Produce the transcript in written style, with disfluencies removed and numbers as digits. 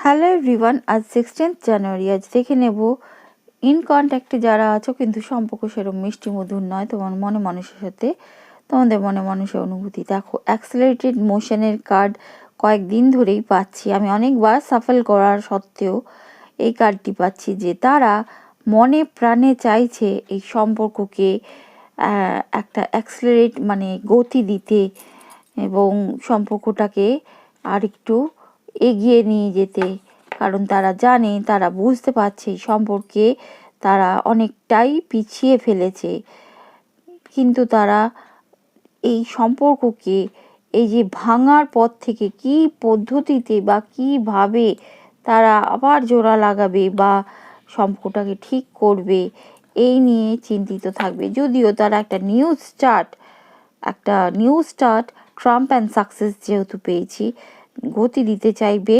Hello everyone, আজ 16th জানুয়ারি। আজ দেখে নেব ইন কন্ট্যাক্টে যারা আছো কিন্তু সম্পর্ক সেরকম মিষ্টি মধুর নয় তোমার মনে মানুষের সাথে, তোমাদের মনে মানুষের অনুভূতি। দেখো, অ্যাক্সেলারেটেড মোশনের কার্ড কয়েকদিন ধরেই পাচ্ছি আমি, অনেকবার সাফল করার সত্ত্বেও এই কার্ডটি পাচ্ছি যে তারা মনে প্রাণে চাইছে এই সম্পর্ককে একটা অ্যাক্সেলারেট মানে গতি দিতে এবং সম্পর্কটাকে আর একটু এগিয়ে নিয়ে যেতে। কারণ তারা জানে, তারা বুঝতে পারছে এই সম্পর্কে তারা অনেকটাই পিছিয়ে ফেলেছে, কিন্তু তারা এই সম্পর্ককে এই যে ভাঙার পর থেকে কী পদ্ধতিতে বা কীভাবে তারা আবার জোড়া লাগাবে বা সম্পর্কটাকে ঠিক করবে এই নিয়ে চিন্তিত থাকবে। যদিও তারা একটা new start Trump and success যেহেতু পেয়েছি, গতি দিতে চাইবে